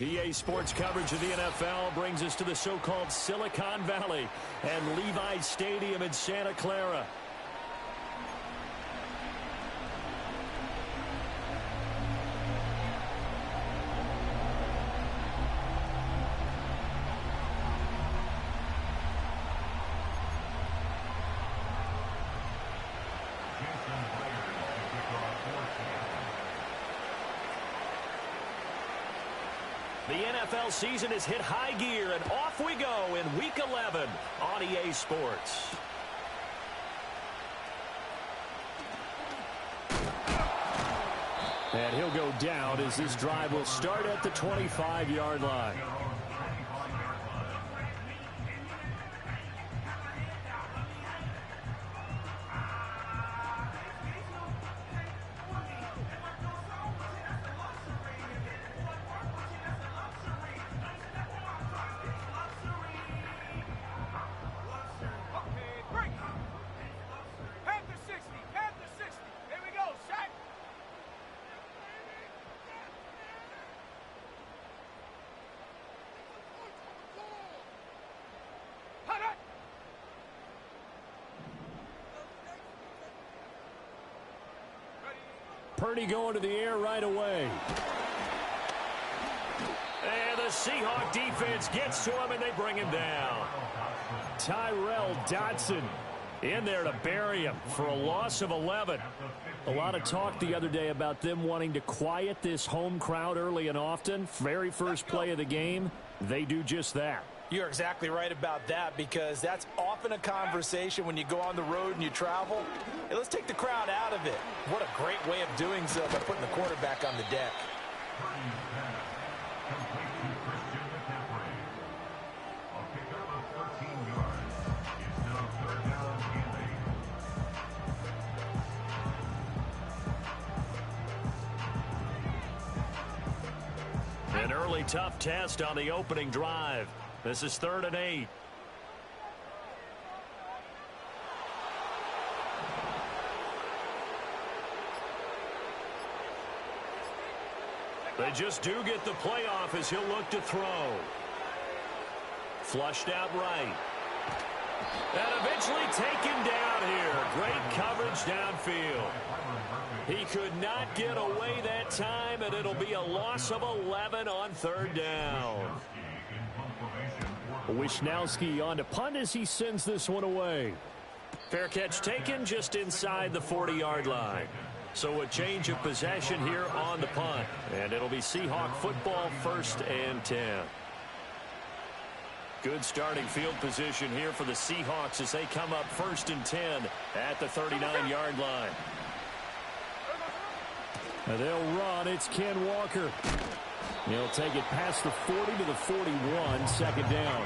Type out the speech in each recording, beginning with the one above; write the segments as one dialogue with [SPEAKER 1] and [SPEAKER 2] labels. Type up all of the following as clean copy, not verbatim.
[SPEAKER 1] EA Sports coverage of the NFL brings us to the so-called Silicon Valley and Levi's Stadium in Santa Clara. The NFL season has hit high gear, and off we go in Week 11 on EA Sports. And he'll go down as this drive will start at the 25-yard line. Purdy going to the air right away. And the Seahawk defense gets to him, and they bring him down. Tyrell Dodson in there to bury him for a loss of 11. A lot of talk the other day about them wanting to quiet this home crowd early and often. Very first play of the game, they do just that.
[SPEAKER 2] You're exactly right about that, because that's often a conversation when you go on the road and you travel. Hey, let's take the crowd out of it. What a great way of doing so by putting the quarterback on the deck.
[SPEAKER 1] An early tough test on the opening drive. This is 3rd and 8. They just do get the playoff as he'll look to throw. Flushed out right. And eventually taken down here. Great coverage downfield. He could not get away that time, and it'll be a loss of 11 on 3rd down. Wisnowski on to punt as he sends this one away. Fair catch taken just inside the 40-yard line. So a change of possession here on the punt. And it'll be Seahawk football, 1st and 10. Good starting field position here for the Seahawks as they come up 1st and 10 at the 39-yard line. And they'll run. It's Ken Walker. He'll take it past the 40 to the 41, 2nd down.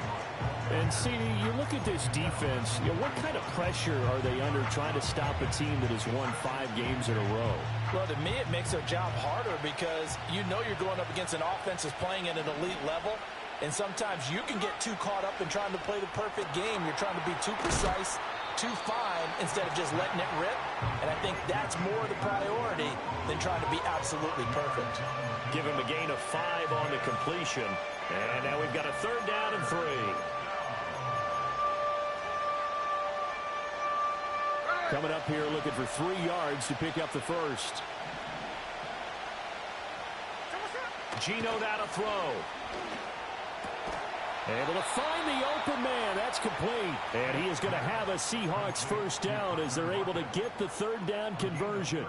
[SPEAKER 1] And, CD, you look at this defense, what kind of pressure are they under trying to stop a team that has won 5 games in a row?
[SPEAKER 2] Well, to me, it makes their job harder because you know you're going up against an offense that's playing at an elite level. And sometimes you can get too caught up in trying to play the perfect game. You're trying to be too precise, too fine, instead of just letting it rip. And I think that's more the priority than trying to be absolutely perfect.
[SPEAKER 1] Give him a gain of 5 on the completion. And now we've got a 3rd down and 3. Coming up here looking for 3 yards to pick up the first. Geno now to throw. Able to find the open man. That's complete. And he is going to have a Seahawks 1st down as they're able to get the 3rd down conversion.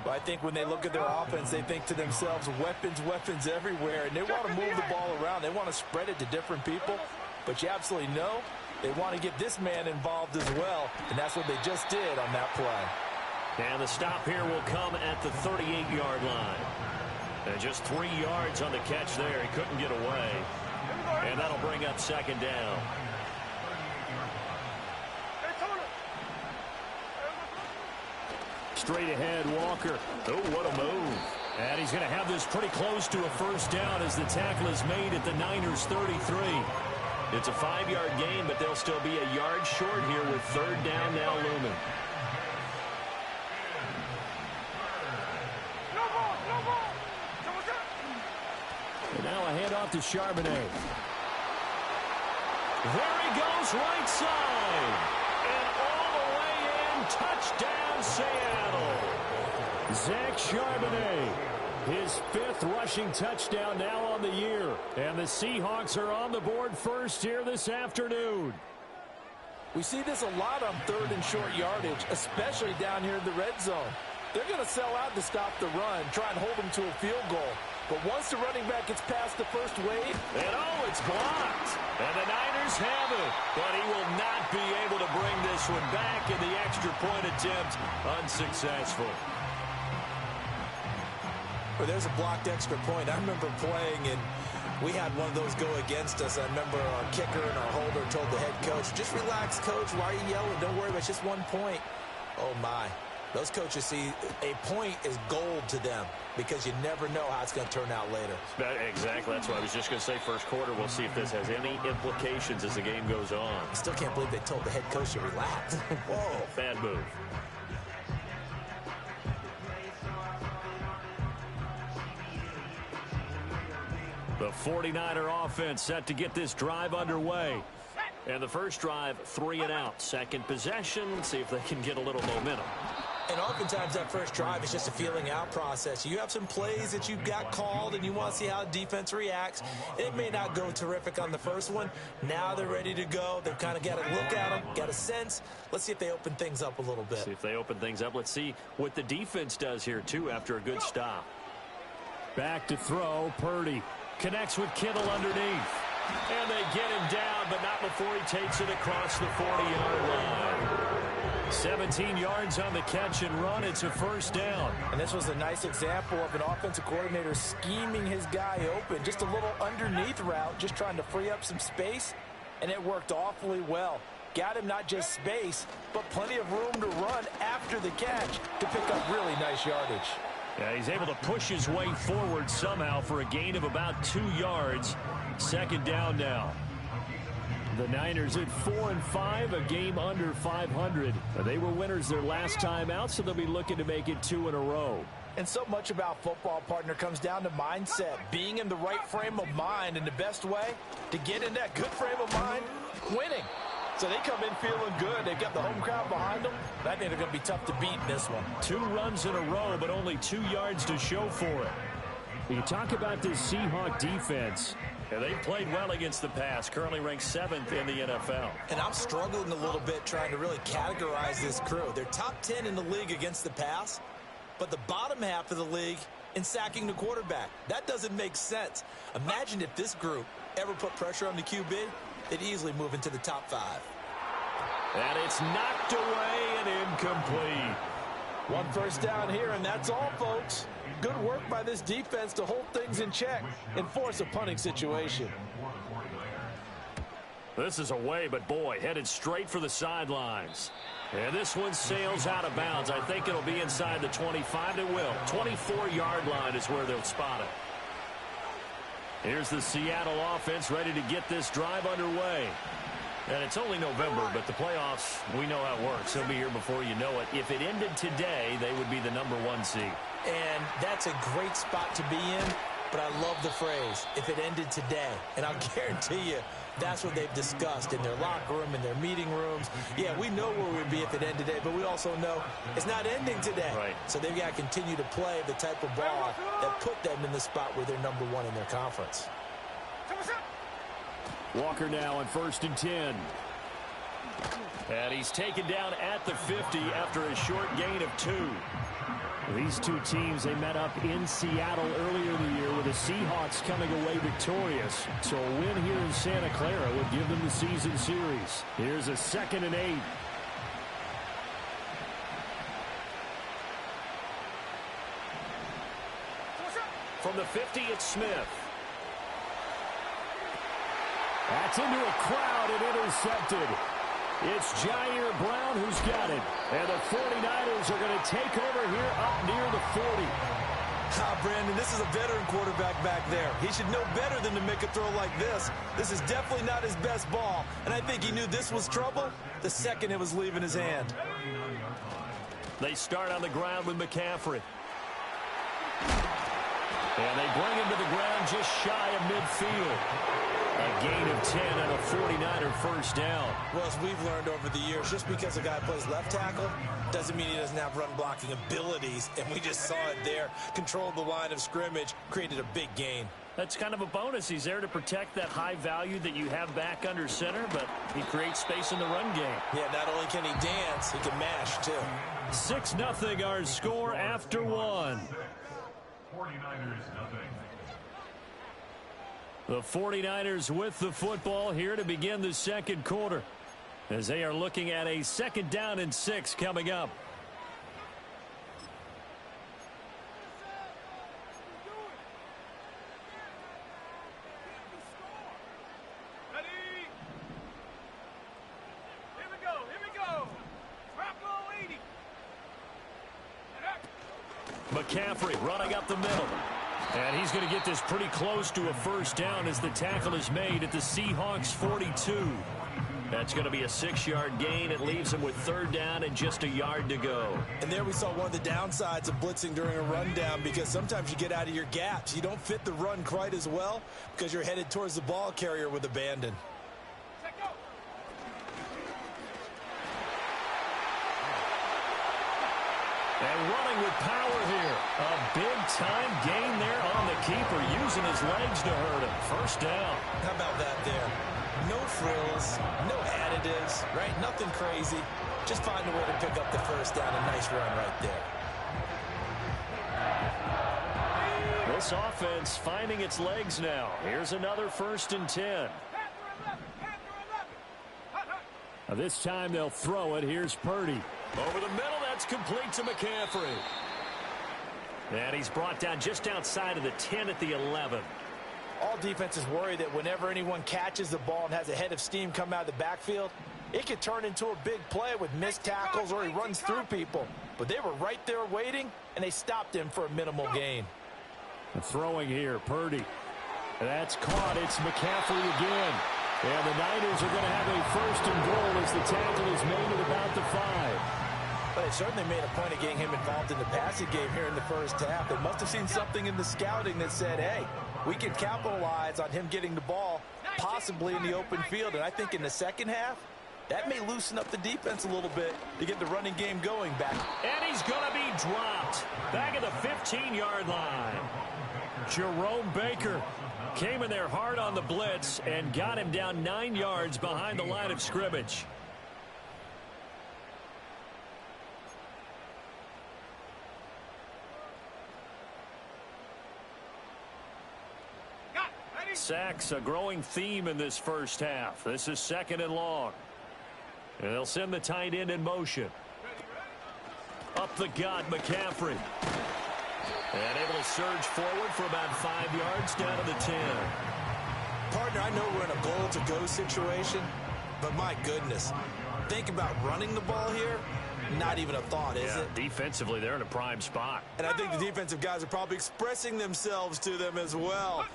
[SPEAKER 2] Well, I think when they look at their offense, they think to themselves, weapons, weapons everywhere. And they want to move the ball around. They want to spread it to different people. But you absolutely know they want to get this man involved as well. And that's what they just did on that play.
[SPEAKER 1] And the stop here will come at the 38-yard line. And just 3 yards on the catch there. He couldn't get away. And that'll bring up 2nd down. Straight ahead, Walker. Oh, what a move. And he's going to have this pretty close to a 1st down as the tackle is made at the Niners' 33. It's a 5-yard gain, but they'll still be a yard short here with 3rd down now looming. And now a off to Charbonnet. There he goes, right side. And all the way in, touchdown Seattle. Zach Charbonnet, his 5th rushing touchdown now on the year. And the Seahawks are on the board first here this afternoon.
[SPEAKER 2] We see this a lot on 3rd and short yardage, especially down here in the red zone. They're going to sell out to stop the run, try and hold them to a field goal. But once the running back gets past the first wave,
[SPEAKER 1] and it's blocked. And the Niners have it. But he will not be able to bring this one back, in the extra point attempt unsuccessful.
[SPEAKER 2] Well, there's a blocked extra point. I remember playing, and we had one of those go against us. I remember our kicker and our holder told the head coach, just relax, coach. Why are you yelling? Don't worry about it. It's just 1 point. Oh, my. Those coaches see a point is gold to them because you never know how it's going to turn out later.
[SPEAKER 1] Exactly. That's what I was just going to say. First quarter, we'll see if this has any implications as the game goes on.
[SPEAKER 2] I still can't believe they told the head coach to relax.
[SPEAKER 1] Whoa. Bad move. The 49er offense set to get this drive underway. And the first drive, 3 and out. Second possession, let's see if they can get a little momentum.
[SPEAKER 2] And oftentimes that first drive is just a feeling out process. You have some plays that you've got called and you want to see how defense reacts. It may not go terrific on the first one. Now they're ready to go. They've kind of got to look at them, got a sense. Let's see if they open things up a little bit.
[SPEAKER 1] See if they open things up. Let's see what the defense does here, too, after a good stop. Back to throw, Purdy. Connects with Kittle underneath. And they get him down, but not before he takes it across the 40-yard line. 17 yards on the catch and run. It's a first down.
[SPEAKER 2] And this was a nice example of an offensive coordinator scheming his guy open. Just a little underneath route, just trying to free up some space, and it worked awfully well. Got him not just space, but plenty of room to run after the catch to pick up really nice yardage.
[SPEAKER 1] Yeah, he's able to push his way forward somehow for a gain of about 2 yards. Second down now. The Niners at 4-5, a game under 500. They were winners their last time out, so they'll be looking to make it 2 in a row.
[SPEAKER 2] And so much about football, partner, comes down to mindset. Being in the right frame of mind, and the best way to get in that good frame of mind, winning. So they come in feeling good. They've got the home crowd behind them. I think they're going to be tough to beat in this one.
[SPEAKER 1] 2 runs in a row, but only 2 yards to show for it. You talk about this Seahawk defense. Yeah, they played well against the pass, currently ranked 7th in the NFL.
[SPEAKER 2] And I'm struggling a little bit trying to really categorize this crew. They're top 10 in the league against the pass, but the bottom half of the league in sacking the quarterback. That doesn't make sense. Imagine if this group ever put pressure on the QB, they'd easily move into the top 5.
[SPEAKER 1] And it's knocked away and incomplete.
[SPEAKER 2] 1 first down here, and that's all, folks. Good work by this defense to hold things in check and force a punting situation.
[SPEAKER 1] This is away, but boy, headed straight for the sidelines. And this one sails out of bounds. I think it'll be inside the 25. It will. 24-yard line is where they'll spot it. Here's the Seattle offense ready to get this drive underway. And it's only November, but the playoffs, we know how it works. They'll be here before you know it. If it ended today, they would be the #1 seed.
[SPEAKER 2] And that's a great spot to be in, but I love the phrase, if it ended today. And I'll guarantee you, that's what they've discussed in their locker room, in their meeting rooms. Yeah, we know where we'd be if it ended today, but we also know it's not ending today.
[SPEAKER 1] Right.
[SPEAKER 2] So they've got to continue to play the type of ball that put them in the spot where they're #1 in their conference.
[SPEAKER 1] Walker now on 1st and 10. And he's taken down at the 50 after a short gain of 2. These two teams, they met up in Seattle earlier in the year with the Seahawks coming away victorious. So a win here in Santa Clara would give them the season series. Here's a 2nd and 8. From the 50, it's Smith. That's into a crowd and intercepted. It's Jair Brown who's got it. And the 49ers are going to take over here up near the 40.
[SPEAKER 2] Brandon, this is a veteran quarterback back there. He should know better than to make a throw like this. This is definitely not his best ball. And I think he knew this was trouble the second it was leaving his hand.
[SPEAKER 1] They start on the ground with McCaffrey. And they bring him to the ground just shy of midfield. A gain of 10 and a 49er first down.
[SPEAKER 2] Well, as we've learned over the years, just because a guy plays left tackle doesn't mean he doesn't have run blocking abilities. And we just saw it there. Controlled the line of scrimmage, created a big gain.
[SPEAKER 1] That's kind of a bonus. He's there to protect that high value that you have back under center, but he creates space in the run game.
[SPEAKER 2] Yeah, not only can he dance, he can mash, too.
[SPEAKER 1] 6-0 our score after one.
[SPEAKER 3] 49ers nothing.
[SPEAKER 1] The 49ers with the football here to begin the second quarter, as they are looking at a 2nd down and 6 coming up. McCaffrey running up the middle. And he's going to get this pretty close to a first down as the tackle is made at the Seahawks 42. That's going to be a 6-yard gain. It leaves him with 3rd down and just a yard to go.
[SPEAKER 2] And there we saw one of the downsides of blitzing during a rundown, because sometimes you get out of your gaps. You don't fit the run quite as well because you're headed towards the ball carrier with abandon.
[SPEAKER 1] And running with power here. A big-time gain there on the keeper, using his legs to hurt him. First down.
[SPEAKER 2] How about that there? No frills, no additives, right? Nothing crazy. Just find a way to pick up the first down. A nice run right there.
[SPEAKER 1] This offense finding its legs now. Here's another 1st and 10. Now this time they'll throw it. Here's Purdy. Over the middle, that's complete to McCaffrey. And he's brought down just outside of the 10 at the 11.
[SPEAKER 2] All defenses worry that whenever anyone catches the ball and has a head of steam come out of the backfield, it could turn into a big play with missed tackles or he runs through people. But they were right there waiting, and they stopped him for a minimal gain.
[SPEAKER 1] Throwing here, Purdy. That's caught. It's McCaffrey again. And the Niners are going to have a 1st and goal as the tackle is made at about the 5.
[SPEAKER 2] But they certainly made a point of getting him involved in the passing game here in the first half. They must have seen something in the scouting that said, hey, we can capitalize on him getting the ball possibly in the open field. And I think in the second half, that may loosen up the defense a little bit to get the running game going back.
[SPEAKER 1] And he's going to be dropped back at the 15-yard line. Jerome Baker came in there hard on the blitz and got him down 9 yards behind the line of scrimmage. Sacks, a growing theme in this first half. This is 2nd and long. And they'll send the tight end in motion. Up the gut, McCaffrey. And able to surge forward for about 5 yards down to the 10.
[SPEAKER 2] Partner, I know we're in a goal-to-go situation, but my goodness, think about running the ball here. Not even a thought, is it?
[SPEAKER 1] Defensively, they're in a prime spot.
[SPEAKER 2] And I think the defensive guys are probably expressing themselves to them as well.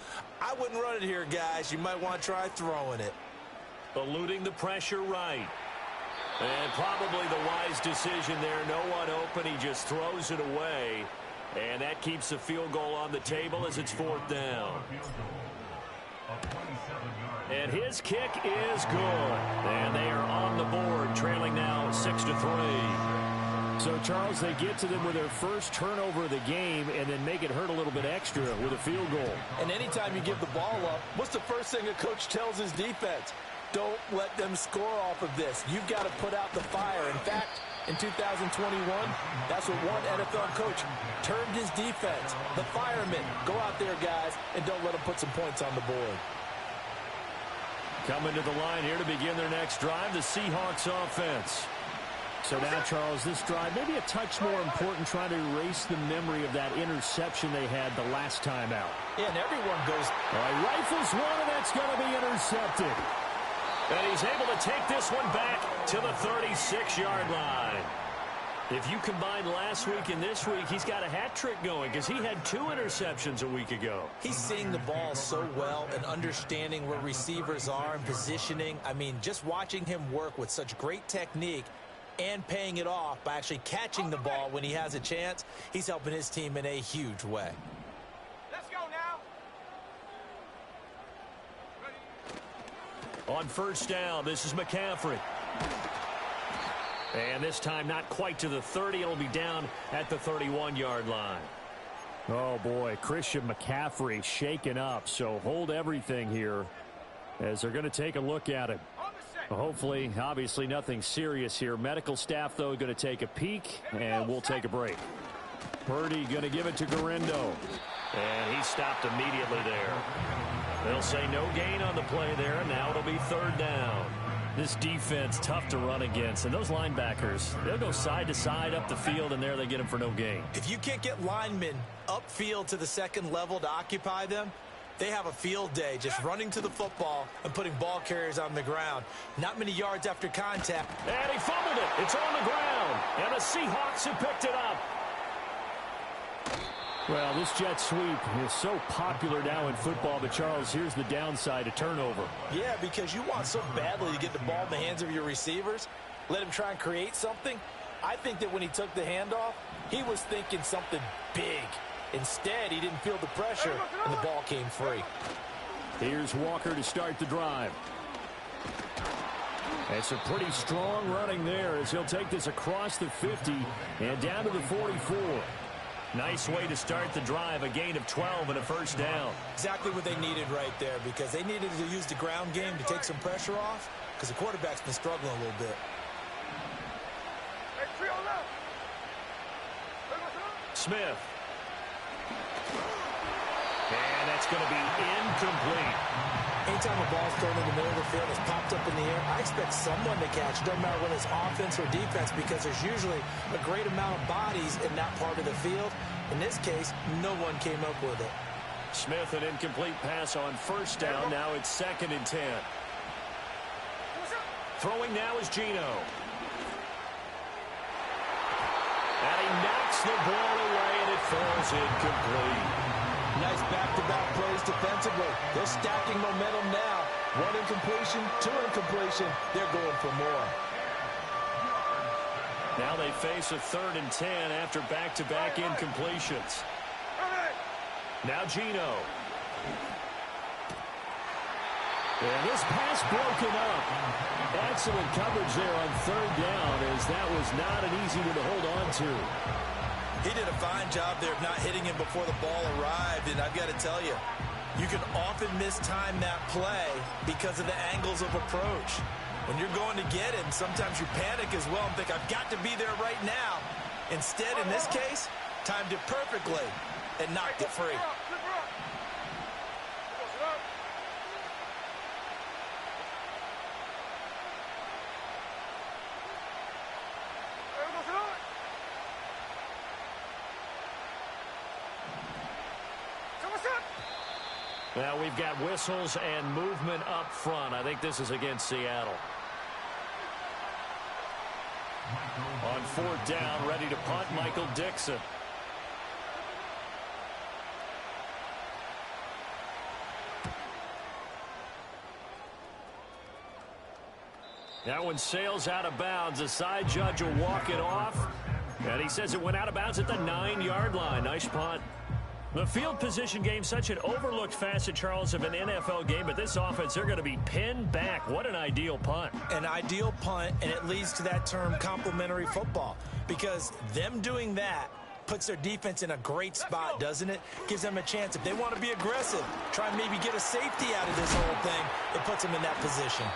[SPEAKER 2] I wouldn't run it here, guys. You might want to try throwing it.
[SPEAKER 1] Eluding the pressure right. And probably the wise decision there. No one open. He just throws it away. And that keeps the field goal on the table as it's 4th down. And his kick is good. And they are on the board, trailing now 6-3. So, Charles, they get to them with their first turnover of the game and then make it hurt a little bit extra with a field goal.
[SPEAKER 2] And anytime you give the ball up, what's the first thing a coach tells his defense? Don't let them score off of this. You've got to put out the fire. In fact, in 2021, that's what one NFL coach termed his defense. The firemen. Go out there, guys, and don't let them put some points on the board.
[SPEAKER 1] Coming to the line here to begin their next drive, the Seahawks offense. So now, Charles, this drive maybe a touch more important, trying to erase the memory of that interception they had the last time out.
[SPEAKER 2] Yeah, and everyone goes.
[SPEAKER 1] Rifles one, and that's going to be intercepted. And he's able to take this one back to the 36-yard line. If you combine last week and this week, he's got a hat trick going because he had 2 interceptions a week ago.
[SPEAKER 2] He's seeing the ball so well and understanding where receivers are and positioning. I mean, just watching him work with such great technique and paying it off by actually catching the ball when he has a chance, he's helping his team in a huge way.
[SPEAKER 3] Let's go.
[SPEAKER 1] On first down, this is McCaffrey. And this time not quite to the 30. It'll be down at the 31-yard line. Oh, boy, Christian McCaffrey shaken up. So hold everything here as they're going to take a look at him. Hopefully, obviously, nothing serious here. Medical staff, though, going to take a peek, and we'll take a break. Purdy going to give it to Garindo. And he stopped immediately there. They'll say no gain on the play there, and now it'll be third down. This defense tough to run against, and those linebackers, they'll go side to side up the field, and there they get them for no gain.
[SPEAKER 2] If you can't get linemen upfield to the second level to occupy them, they have a field day just running to the football and putting ball carriers on the ground. Not many yards after contact.
[SPEAKER 1] And he fumbled it. It's on the ground, and the Seahawks have picked it up. Well, this jet sweep is so popular now in football, but, Charles, here's the downside, a turnover.
[SPEAKER 2] Yeah, because you want so badly to get the ball in the hands of your receivers, let him try and create something. I think that when he took the handoff, he was thinking something big. Instead, he didn't feel the pressure, and the ball came free.
[SPEAKER 1] Here's Walker to start the drive. It's a pretty strong running there as he'll take this across the 50 and down to the 44. Nice way to start the drive, a gain of 12 and a first down.
[SPEAKER 2] Exactly what they needed right there, because they needed to use the ground game to take some pressure off, because the quarterback's been struggling a little bit.
[SPEAKER 1] Smith. And that's going to be incomplete.
[SPEAKER 2] Anytime a ball's thrown in the middle of the field, it's popped up in the air, I expect someone to catch. Doesn't matter whether it's offense or defense, because there's usually a great amount of bodies in that part of the field. In this case, no one came up with it.
[SPEAKER 1] Smith, an incomplete pass on first down. Now it's 2nd and 10. Throwing now is Geno. And he knocks the ball away, and it falls incomplete.
[SPEAKER 2] Nice back-to-back plays defensively. They're stacking momentum now. 1 incompletion, 2 incompletion. They're going for more.
[SPEAKER 1] Now they face a 3rd and 10 after back-to-back incompletions. Now Geno. And this pass broken up. Excellent coverage there on 3rd down, as that was not an easy one to hold on to.
[SPEAKER 2] He did a fine job there of not hitting him before the ball arrived, and I've got to tell you, you can often mistime that play because of the angles of approach. When you're going to get him, sometimes you panic as well and think, I've got to be there right now. Instead, in this case, timed it perfectly and knocked it free.
[SPEAKER 1] Now we've got whistles and movement up front. I think this is against Seattle. On 4th down, ready to punt, Michael Dixon. That one sails out of bounds. The side judge will walk it off. And he says it went out of bounds at the 9-yard line. Nice punt. The field position game, such an overlooked facet, Charles, of an NFL game, but this offense, they're going to be pinned back. What an ideal punt.
[SPEAKER 2] An ideal punt, and it leads to that term complementary football, because them doing that puts their defense in a great spot, doesn't it? Gives them a chance. If they want to be aggressive, try and maybe get a safety out of this whole thing, it puts them in that position.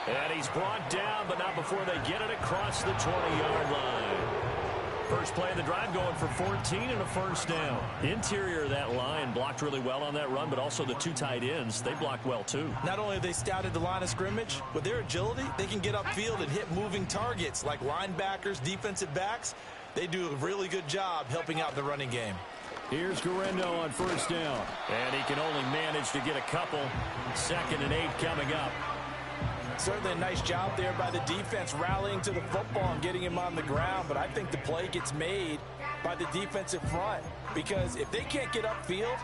[SPEAKER 1] And he's brought down, but not before they get it across the 20-yard line. First play of the drive going for 14 and a first down. Interior of that line blocked really well on that run, but also the 2 tight ends, they blocked well too.
[SPEAKER 2] Not only have they scouted the line of scrimmage, with their agility, they can get upfield and hit moving targets like linebackers, defensive backs. They do a really good job helping out the running game.
[SPEAKER 1] Here's Garindo on first down. And he can only manage to get a couple. 2nd and 8 coming up.
[SPEAKER 2] Certainly a nice job there by the defense rallying to the football and getting him on the ground, but I think the play gets made by the defensive front, because if they can't get upfield,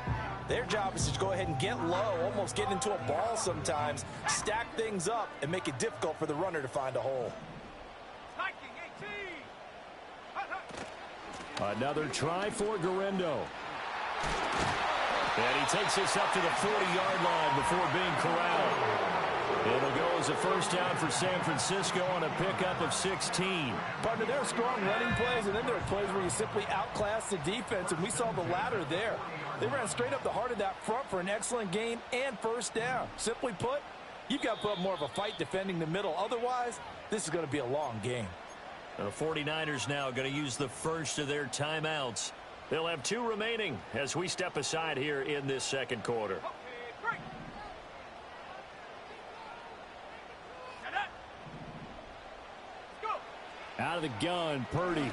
[SPEAKER 2] their job is to go ahead and get low, almost get into a ball sometimes, stack things up, and make it difficult for the runner to find a hole.
[SPEAKER 1] Another try for Garindo. And he takes this up to the 40-yard line before being corralled. It'll go as a first down for San Francisco on a pickup of 16.
[SPEAKER 2] Partner, there are strong running plays, and then there are plays where you simply outclass the defense, and we saw the latter there. They ran straight up the heart of that front for an excellent gain and first down. Simply put, you've got to put up more of a fight defending the middle. Otherwise, this is going to be a long game.
[SPEAKER 1] The 49ers now going to use the first of their timeouts. They'll have 2 remaining as we step aside here in this second quarter. Out of the gun, Purdy. And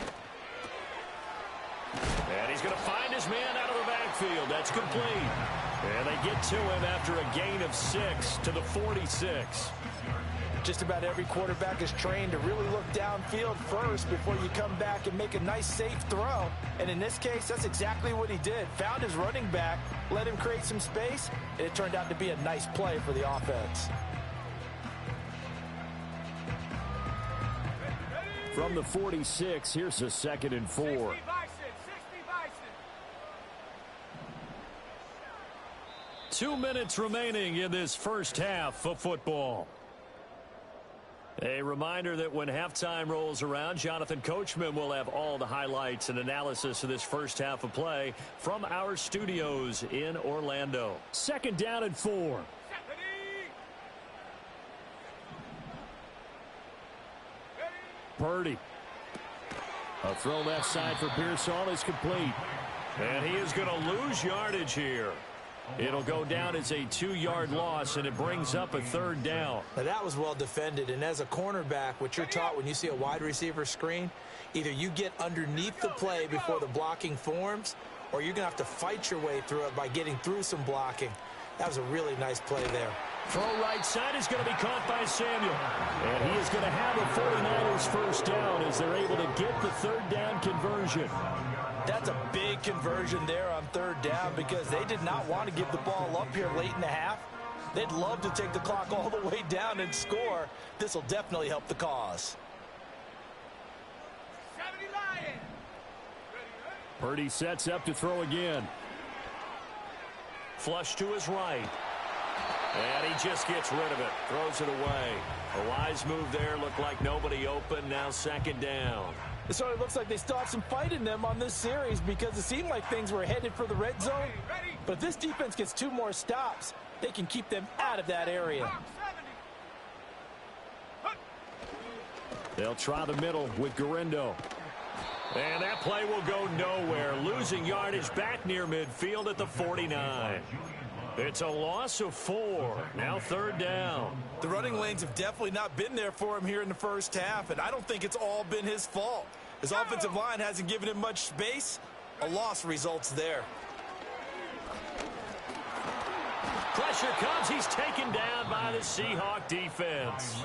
[SPEAKER 1] he's going to find his man out of the backfield. That's complete. And they get to him after a gain of 6 to the 46.
[SPEAKER 2] Just about every quarterback is trained to really look downfield first before you come back and make a nice, safe throw. And in this case, that's exactly what he did. Found his running back, let him create some space, and it turned out to be a nice play for the offense.
[SPEAKER 1] From the 46, here's a 2nd and 4. 2 minutes remaining in this first half of football. A reminder that when halftime rolls around, Jonathan Coachman will have all the highlights and analysis of this first half of play from our studios in Orlando. 2nd down and 4. Purdy. A throw left side for Pearsall is complete. And he is going to lose yardage here. It'll go down as a 2-yard loss, and it brings up a 3rd down.
[SPEAKER 2] Now that was well defended, and as a cornerback, what you're taught when you see a wide receiver screen, either you get underneath the play before the blocking forms, or you're going to have to fight your way through it by getting through some blocking. That was a really nice play there.
[SPEAKER 1] Throw right side is going to be caught by Samuel. And he is going to have a 49ers first down as they're able to get the 3rd down conversion.
[SPEAKER 2] That's a big conversion there on 3rd down because they did not want to give the ball up here late in the half. They'd love to take the clock all the way down and score. This will definitely help the cause.
[SPEAKER 1] Purdy sets up to throw again. Flush to his right. And he just gets rid of it. Throws it away. A wise move there. Looked like nobody open. Now 2nd down.
[SPEAKER 2] It sort of looks like they still have some fight in them on this series because it seemed like things were headed for the red zone. But if this defense gets 2 more stops, they can keep them out of that area.
[SPEAKER 1] They'll try the middle with Garindo. And that play will go nowhere. Losing yardage back near midfield at the 49. It's a loss of 4. Now 3rd down.
[SPEAKER 2] The running lanes have definitely not been there for him here in the first half, and I don't think it's all been his fault. His offensive line hasn't given him much space. A loss results there.
[SPEAKER 1] Pressure comes. He's taken down by the Seahawk defense.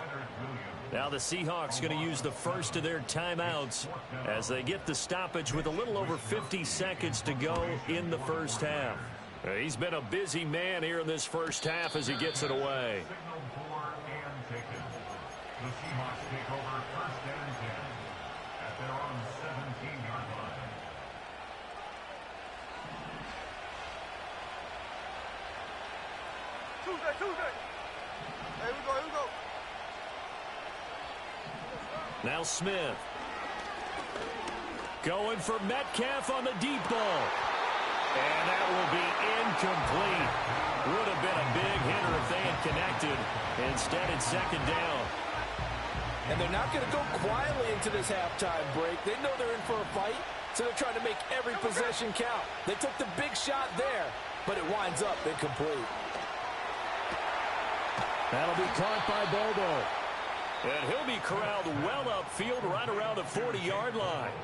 [SPEAKER 1] Now the Seahawks going to use the first of their timeouts as they get the stoppage with a little over 50 seconds to go in the first half. He's been a busy man here in this first half as he gets it away.
[SPEAKER 3] The Seahawks take over 1st and 10 at their own 17-yard line.
[SPEAKER 4] Tuesday. Here we go.
[SPEAKER 1] Now Smith. Going for Metcalf on the deep ball. And that will be incomplete. Would have been a big hitter if they had connected. Instead, it's 2nd down.
[SPEAKER 2] And they're not going to go quietly into this halftime break. They know they're in for a fight, so they're trying to make every possession count. They took the big shot there, but it winds up incomplete.
[SPEAKER 1] That'll be caught by Bobo. And he'll be corralled well upfield right around the 40-yard line.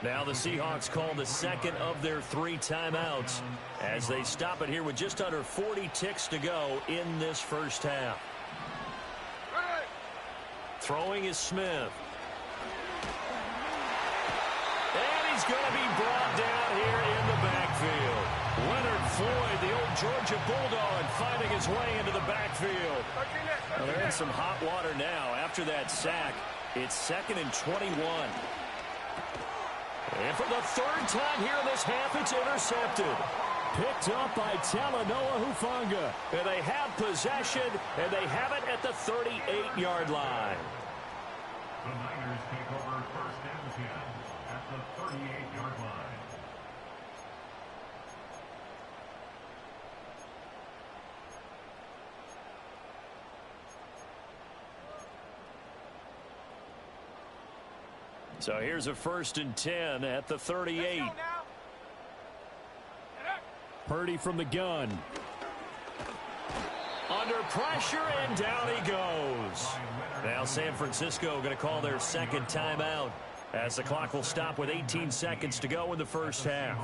[SPEAKER 1] Now the Seahawks call the 2nd of their 3 timeouts as they stop it here with just under 40 ticks to go in this first half. Throwing is Smith. And he's going to be brought down here in the backfield. Leonard Floyd, the old Georgia Bulldog, finding his way into the backfield. Well, they're in some hot water now. After that sack, it's 2nd and 21. And for the 3rd time here in this half, it's intercepted. Picked up by Talanoa Hufanga. And they have possession, and they have it at the 38-yard line.
[SPEAKER 3] The Niners take over first and 10 at the 38-yard line.
[SPEAKER 1] So here's a first and 10 at the 38. Purdy from the gun. Under pressure, and down he goes. Now San Francisco going to call their second timeout as the clock will stop with 18 seconds to go in the first half.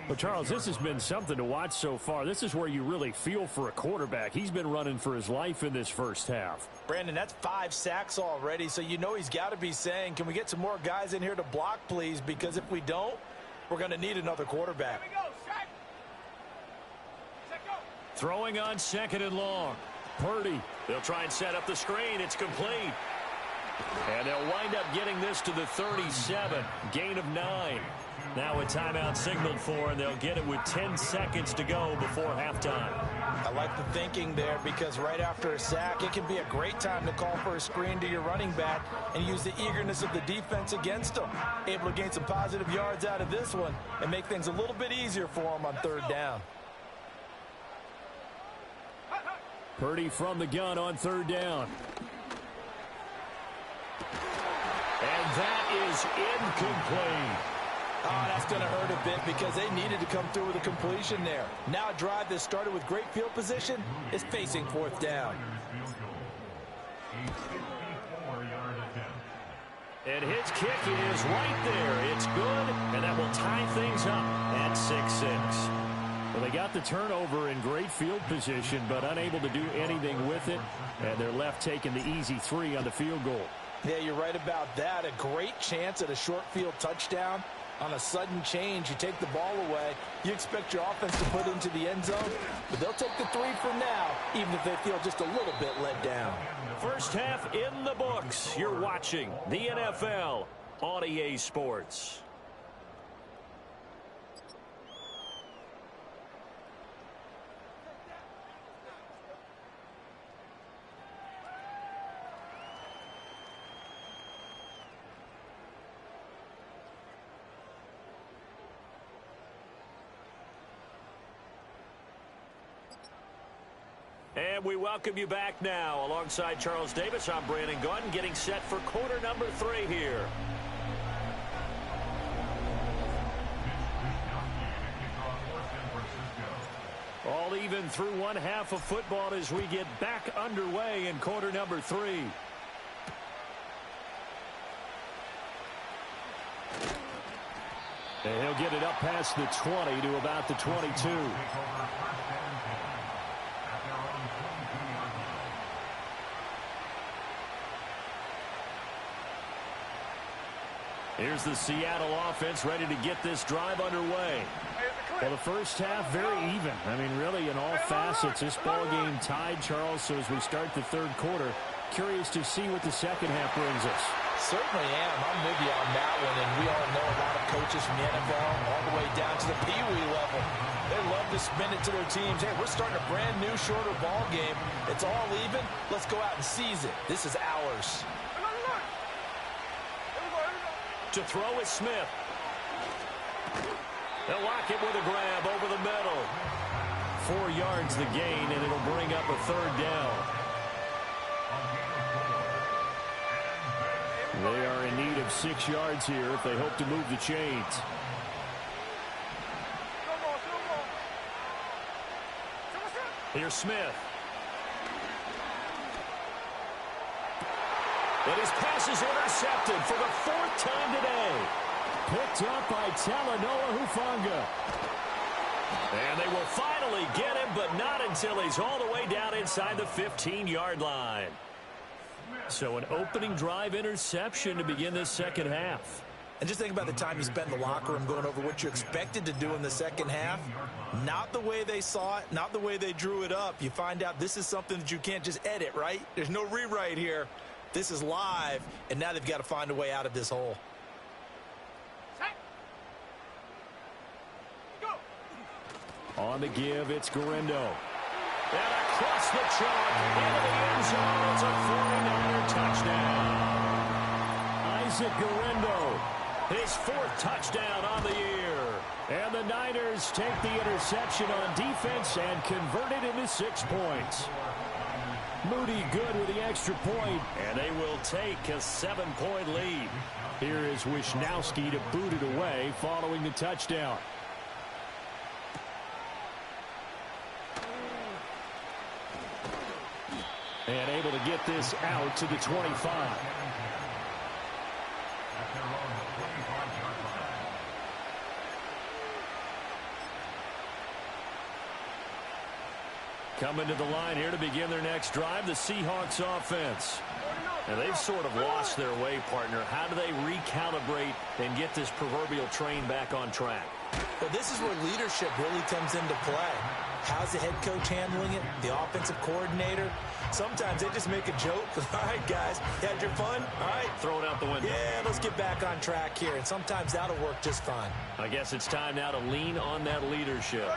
[SPEAKER 5] But, Charles, this has been something to watch so far. This is where you really feel for a quarterback. He's been running for his life in this first half.
[SPEAKER 2] Brandon, that's 5 sacks already, so you know he's got to be saying, can we get some more guys in here to block, please? Because if we don't, we're going to need another quarterback.
[SPEAKER 4] Here we go, set. Set, go.
[SPEAKER 1] Throwing on second and long. Purdy. They'll try and set up the screen. It's complete. And they'll wind up getting this to the 37. Gain of 9. Now a timeout signaled for, and they'll get it with 10 seconds to go before halftime.
[SPEAKER 2] I like the thinking there because right after a sack, it can be a great time to call for a screen to your running back and use the eagerness of the defense against them. Able to gain some positive yards out of this one and make things a little bit easier for them on third down.
[SPEAKER 5] Purdy from the gun on third down.
[SPEAKER 1] And that is incomplete.
[SPEAKER 2] Oh, that's going to hurt a bit because they needed to come through with a completion there. Now a drive that started with great field position is facing fourth down.
[SPEAKER 1] And his kick is right there. It's good, and that will tie things up at 6-6.
[SPEAKER 5] Well, they got the turnover in great field position, but unable to do anything with it. And they're left taking the easy 3 on the field goal.
[SPEAKER 2] Yeah, you're right about that. A great chance at a short field touchdown. On a sudden change, you take the ball away. You expect your offense to put into the end zone, but they'll take the 3 for now, even if they feel just a little bit let down.
[SPEAKER 1] First half in the books. You're watching the NFL on EA Sports. And we welcome you back now. Alongside Charles Davis, I'm Brandon Gunn, getting set for quarter number 3 here. All even through one half of football as we get back underway in quarter number 3.
[SPEAKER 5] And he'll get it up past the 20 to about the 22.
[SPEAKER 1] Here's the Seattle offense ready to get this drive underway.
[SPEAKER 5] Well, the first half very even. I mean, really in all facets, this ball game tied, Charles. So as we start the third quarter, curious to see what the second half brings us.
[SPEAKER 2] Certainly am. I'm with you on that one. And we all know a lot of coaches from the NFL all the way down to the Pee-wee level. They love to spin it to their teams. Hey, we're starting a brand new, shorter ball game. It's all even. Let's go out and seize it. This is ours.
[SPEAKER 1] To throw is Smith. They'll lock it with a grab over the middle. 4 yards the gain, and it'll bring up a third down.
[SPEAKER 5] They are in need of 6 yards here if they hope to move the chains.
[SPEAKER 1] Here's Smith. And his pass is intercepted for the 4th time today.
[SPEAKER 5] Picked up by Talanoa Hufanga.
[SPEAKER 1] And they will finally get him, but not until he's all the way down inside the 15-yard line. So an opening drive interception to begin this second half.
[SPEAKER 2] And just think about the time you spent in the locker room going over what you expected to do in the second half. Not the way they saw it, not the way they drew it up. You find out this is something that you can't just edit, right? There's no rewrite here. This is live, and now they've got to find a way out of this hole.
[SPEAKER 5] On the give, it's Guerrero.
[SPEAKER 1] And across the chalk into the end zone. It's a 49er touchdown.
[SPEAKER 5] Isaac Guerrero,
[SPEAKER 1] his 4th touchdown on the year.
[SPEAKER 5] And the Niners take the interception on defense and convert it into 6 points. Moody good with the extra point.
[SPEAKER 1] And they will take a 7-point lead.
[SPEAKER 5] Here is Wisnowski to boot it away following the touchdown. And able to get this out to the 25.
[SPEAKER 1] Coming to the line here to begin their next drive, the Seahawks offense. And they've sort of lost their way, partner. How do they recalibrate and get this proverbial train back on track?
[SPEAKER 2] Well, this is where leadership really comes into play. How's the head coach handling it? The offensive coordinator? Sometimes they just make a joke. All right, guys, you had your fun? All right.
[SPEAKER 1] Throw it out the window.
[SPEAKER 2] Yeah, let's get back on track here. And sometimes that'll work just fine.
[SPEAKER 1] I guess it's time now to lean on that leadership.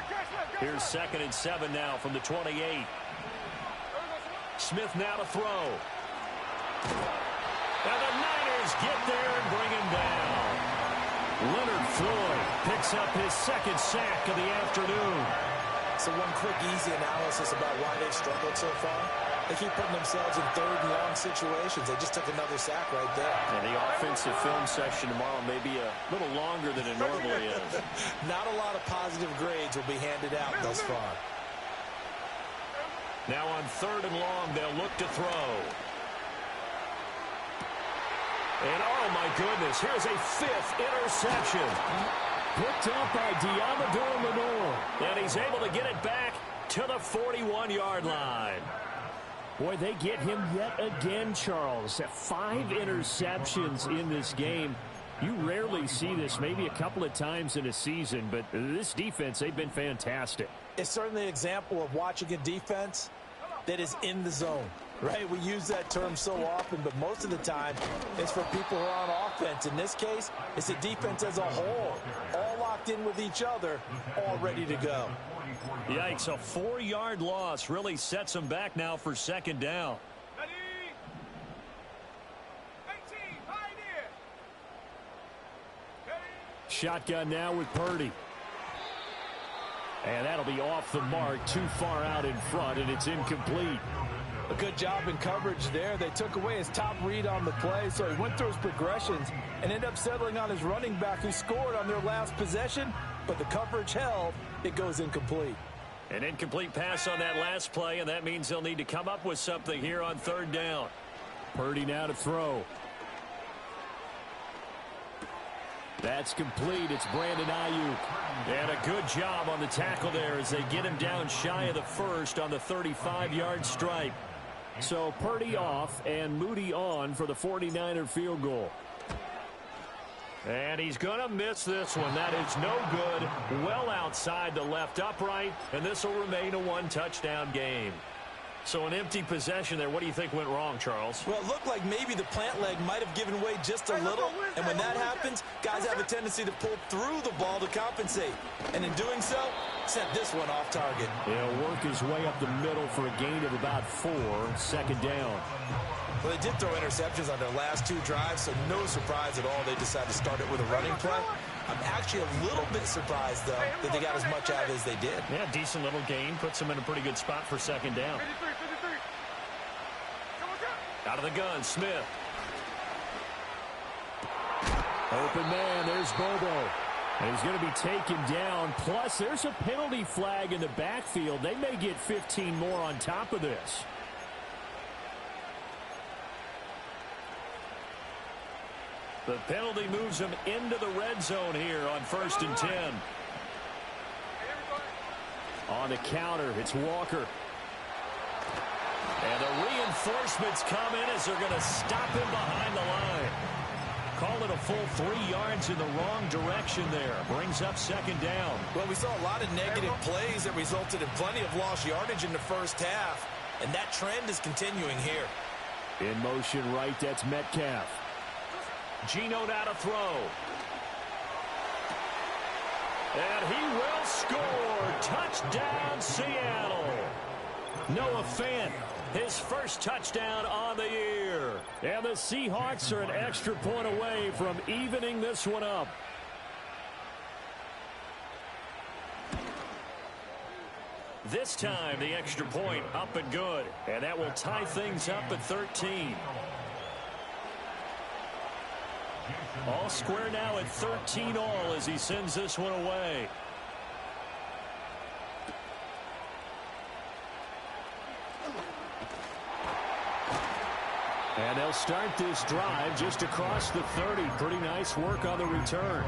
[SPEAKER 1] Here's 2nd and 7 now from the 28. Smith now to throw. And the Niners get there and bring him down. Leonard Floyd picks up his 2nd sack of the afternoon.
[SPEAKER 2] So one quick, easy analysis about why they've struggled so far. They keep putting themselves in 3rd and long situations. They just took another sack right there.
[SPEAKER 1] And the offensive film session tomorrow may be a little longer than it normally is.
[SPEAKER 2] Not a lot of positive grades will be handed out thus far.
[SPEAKER 1] Now on 3rd and long, they'll look to throw. And oh my goodness, here's a 5th interception.
[SPEAKER 5] Picked up by Diamador Lenore.
[SPEAKER 1] And he's able to get it back to the 41-yard line.
[SPEAKER 5] Boy, they get him yet again, Charles. 5 interceptions in this game. You rarely see this, maybe a couple of times in a season, but this defense, they've been fantastic.
[SPEAKER 2] It's certainly an example of watching a defense that is in the zone, right? We use that term so often, but most of the time it's for people who are on offense. In this case, it's the defense as a whole, all locked in with each other, all ready to go.
[SPEAKER 1] Yikes, a 4-yard loss really sets them back now for 2nd down.
[SPEAKER 4] Ready? 18, Pioneer.
[SPEAKER 5] Shotgun now with Purdy. And that'll be off the mark, too far out in front, and it's incomplete.
[SPEAKER 2] A good job in coverage there. They took away his top read on the play, so he went through his progressions and ended up settling on his running back who scored on their last possession, but the coverage held. It goes incomplete.
[SPEAKER 1] An incomplete pass on that last play, and that means they'll need to come up with something here on 3rd down.
[SPEAKER 5] Purdy now to throw. That's complete. It's Brandon Ayuk.
[SPEAKER 1] And a good job on the tackle there as they get him down shy of the 1st on the 35-yard stripe.
[SPEAKER 5] So Purdy off and Moody on for the 49er field goal.
[SPEAKER 1] And he's going to miss this one. That is no good. Well outside the left upright, and this will remain a 1-touchdown game. So an empty possession there. What do you think went wrong, Charles?
[SPEAKER 2] Well, it looked like maybe the plant leg might have given way just a little. And when that happens, guys have a tendency to pull through the ball to compensate. And in doing so, sent this one off target.
[SPEAKER 5] He'll work his way up the middle for a gain of about 4, 2nd down.
[SPEAKER 2] Well, they did throw interceptions on their last 2 drives, so no surprise at all they decided to start it with a running play. I'm actually a little bit surprised, though, that they got as much out of it as they did.
[SPEAKER 1] Yeah, decent little gain. Puts them in a pretty good spot for 2nd down.
[SPEAKER 4] 53.
[SPEAKER 1] Out of the gun, Smith.
[SPEAKER 5] Open man, there's Bobo. And he's going to be taken down. Plus, there's a penalty flag in the backfield. They may get 15 more on top of this.
[SPEAKER 1] The penalty moves him into the red zone here on 1st and 10.
[SPEAKER 5] On the counter, it's Walker.
[SPEAKER 1] And the reinforcements come in as they're going to stop him behind the line. Call it a full 3 yards in the wrong direction there. Brings up 2nd down.
[SPEAKER 2] Well, we saw a lot of negative plays that resulted in plenty of lost yardage in the first half. And that trend is continuing here.
[SPEAKER 5] In motion right, that's Metcalf.
[SPEAKER 1] Geno now to throw. And he will score. Touchdown, Seattle. Noah Fant, his first touchdown on the year. And the Seahawks are an extra point away from evening this one up. This time, the extra point up and good. And that will tie things up at 13. All square now at 13 all as he sends this one away. And they'll start this drive just across the 30. Pretty nice work on the return.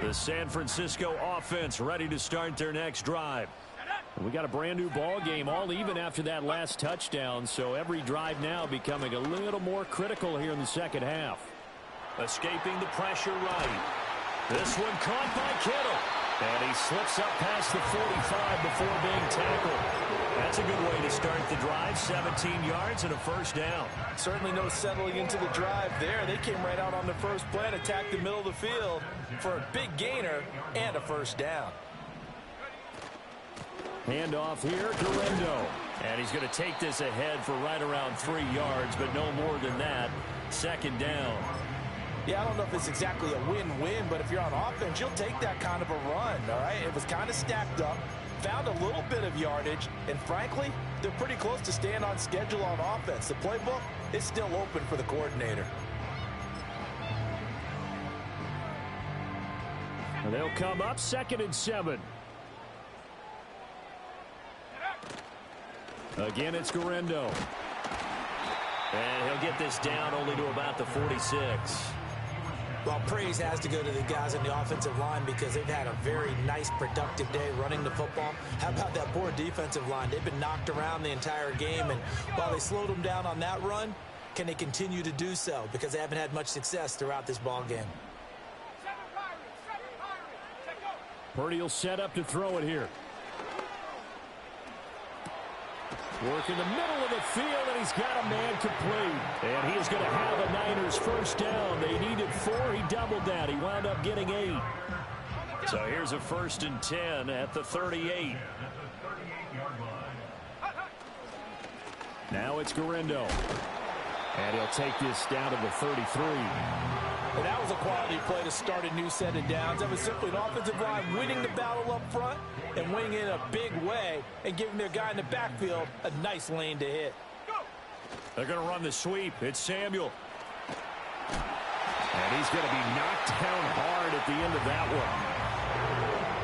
[SPEAKER 1] The San Francisco offense ready to start their next drive. We got a brand new ball game, all even after that last touchdown, so every drive now becoming a little more critical here in the second half. Escaping the pressure right. This one caught by Kittle. And he slips up past the 45 before being tackled. That's a good way to start the drive. 17 yards and a first down.
[SPEAKER 2] Certainly no settling into the drive there. They came right out on the first play and attacked the middle of the field for a big gainer and a first down.
[SPEAKER 1] Handoff here, Guerrero. And he's going to take this ahead for right around 3 yards, but no more than that. Second down.
[SPEAKER 2] Yeah, I don't know if it's exactly a win-win, but if you're on offense, you'll take that kind of a run, all right? It was kind of stacked up, found a little bit of yardage, and frankly, they're pretty close to staying on schedule on offense. The playbook is still open for the coordinator.
[SPEAKER 1] And they'll come up 2nd and 7. Again, it's Guerrero. And he'll get this down only to about the 46.
[SPEAKER 6] Well, praise has to go to the guys on the offensive line because they've had a very nice, productive day running the football. How about that poor defensive line? They've been knocked around the entire game, and while they slowed them down on that run, can they continue to do so? Because they haven't had much success throughout this ball game.
[SPEAKER 1] Purdy will set up to throw it here. Work in the middle of the field, and he's got a man complete. And he is going to have a Niners first down. They needed 4. He doubled that. He wound up getting 8. So here's a 1st and 10 at the 38. Now it's Guerrero. And he'll take this down to the 33.
[SPEAKER 2] And that was a quality play to start a new set of downs. That was simply an offensive line winning the battle up front and winning it in a big way and giving their guy in the backfield a nice lane to hit.
[SPEAKER 1] They're going to run the sweep. It's Samuel. And he's going to be knocked down hard at the end of that one.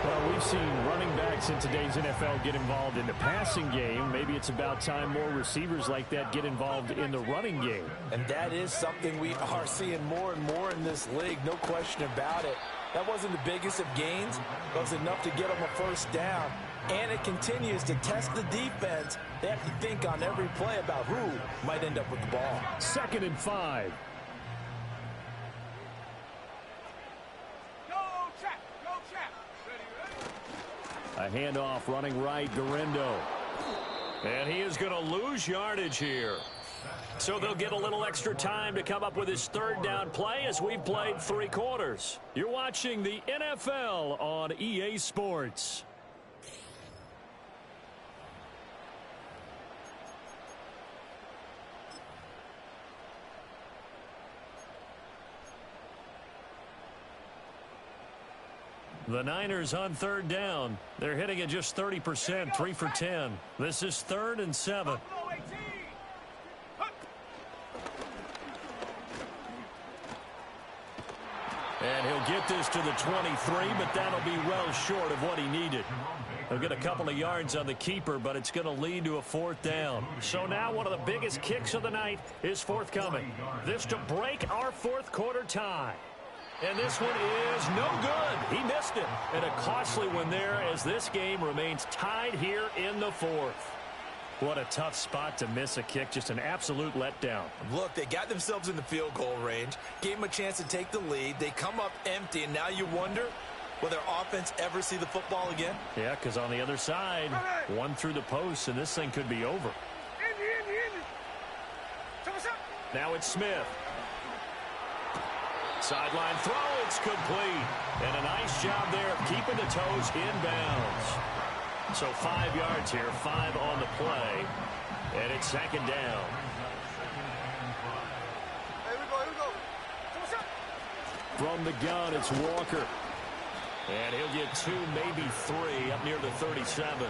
[SPEAKER 1] Well, we've seen running backs in today's NFL get involved in the passing game. Maybe it's about time more receivers like that get involved in the running game.
[SPEAKER 2] And that is something we are seeing more and more in this league, no question about it. That wasn't the biggest of gains, but it was enough to get them a first down. And it continues to test the defense. They have to think on every play about who might end up with the ball.
[SPEAKER 1] 2nd and 5. A handoff running right, Guerrero. And he is going to lose yardage here. So they'll get a little extra time to come up with his 3rd down play as we've played 3 quarters. You're watching the NFL on EA Sports. The Niners on 3rd down. They're hitting it just 30%, 3 for 10. This is 3rd and 7. And he'll get this to the 23, but that'll be well short of what he needed. He'll get a couple of yards on the keeper, but it's going to lead to a 4th down. So now one of the biggest kicks of the night is forthcoming. This to break our 4th quarter tie. And this one is no good. He missed it. And a costly one there as this game remains tied here in the 4th. What a tough spot to miss a kick. Just an absolute letdown.
[SPEAKER 6] Look, they got themselves in the field goal range, gave them a chance to take the lead. They come up empty, and now you wonder, will their offense ever see the football again?
[SPEAKER 1] Yeah, because on the other side, one through the post, and this thing could be over. Now it's Smith. Sideline throw, it's complete. And a nice job there of keeping the toes inbounds. So 5 yards here, 5 on the play. And it's second down.
[SPEAKER 5] From the gun, it's Walker.
[SPEAKER 1] And he'll get 2, maybe 3 up near the 37.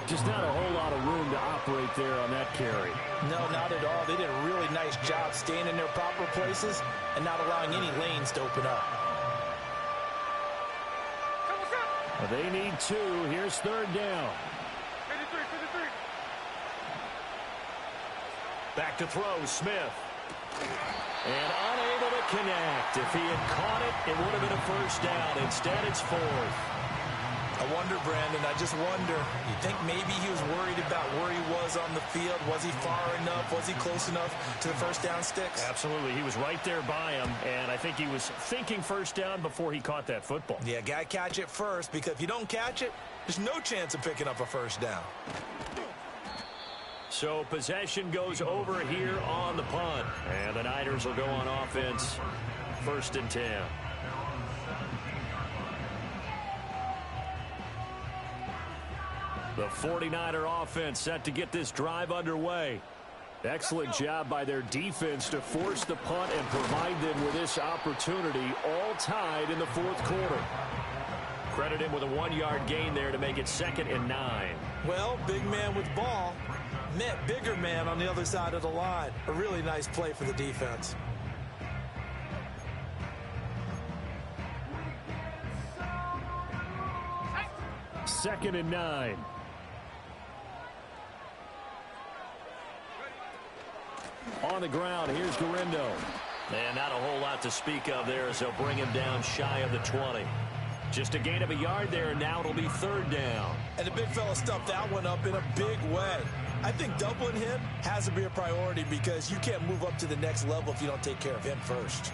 [SPEAKER 5] Just not a whole lot of room to operate there on that carry.
[SPEAKER 2] No, not at all. They did a really nice job staying in their proper places and not allowing any lanes to open up.
[SPEAKER 5] They need 2. Here's third down.
[SPEAKER 1] Back to throw, Smith. And unable to connect. If he had caught it, it would have been a first down. Instead, it's 4th.
[SPEAKER 2] I wonder, Brandon, I just wonder. You think maybe he was worried about where he was on the field? Was he far enough? Was he close enough to the first down sticks?
[SPEAKER 1] Absolutely. He was right there by him, and I think he was thinking first down before he caught that football.
[SPEAKER 2] Yeah, got to catch it first, because if you don't catch it, there's no chance of picking up a first down.
[SPEAKER 1] So possession goes over here on the punt, and the Niners will go on offense, 1st and 10. The 49er offense set to get this drive underway.
[SPEAKER 5] Excellent job by their defense to force the punt and provide them with this opportunity, all tied in the 4th quarter.
[SPEAKER 1] Credit him with a 1-yard gain there to make it 2nd and 9.
[SPEAKER 2] Well, big man with ball met bigger man on the other side of the line. A really nice play for the defense.
[SPEAKER 5] Second and 9. On the ground, here's Garindo.
[SPEAKER 1] And not a whole lot to speak of there as they'll bring him down shy of the 20. Just a gain of a yard there, and now it'll be 3rd down.
[SPEAKER 2] And the big fella stuffed that one up in a big way. I think doubling him has to be a priority, because you can't move up to the next level if you don't take care of him first.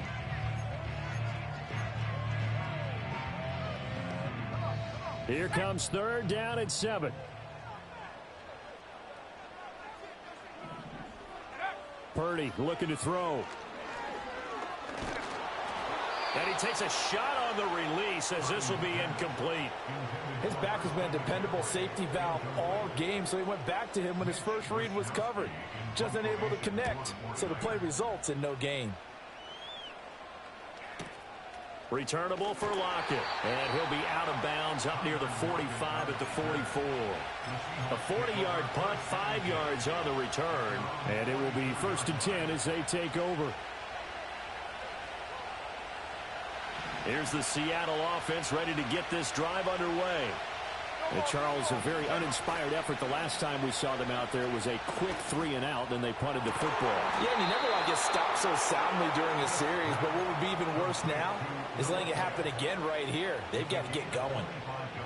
[SPEAKER 5] Here comes 3rd down and 7. Purdy looking to throw.
[SPEAKER 1] And he takes a shot on the release as this will be incomplete.
[SPEAKER 2] His back has been a dependable safety valve all game, so he went back to him when his first read was covered. Just unable to connect, so the play results in no gain.
[SPEAKER 1] Returnable for Lockett. And he'll be out of bounds up near the 45 at the 44. A 40-yard punt, 5 yards on the return.
[SPEAKER 5] And it will be 1st and 10 as they take over.
[SPEAKER 1] Here's the Seattle offense ready to get this drive underway.
[SPEAKER 5] And Charles, a very uninspired effort the last time we saw them out there. It was a quick 3 and out, then they punted the football.
[SPEAKER 2] Yeah, and you never want to get stopped so soundly during a series, but what would be even worse now is letting it happen again right here. They've got to get going.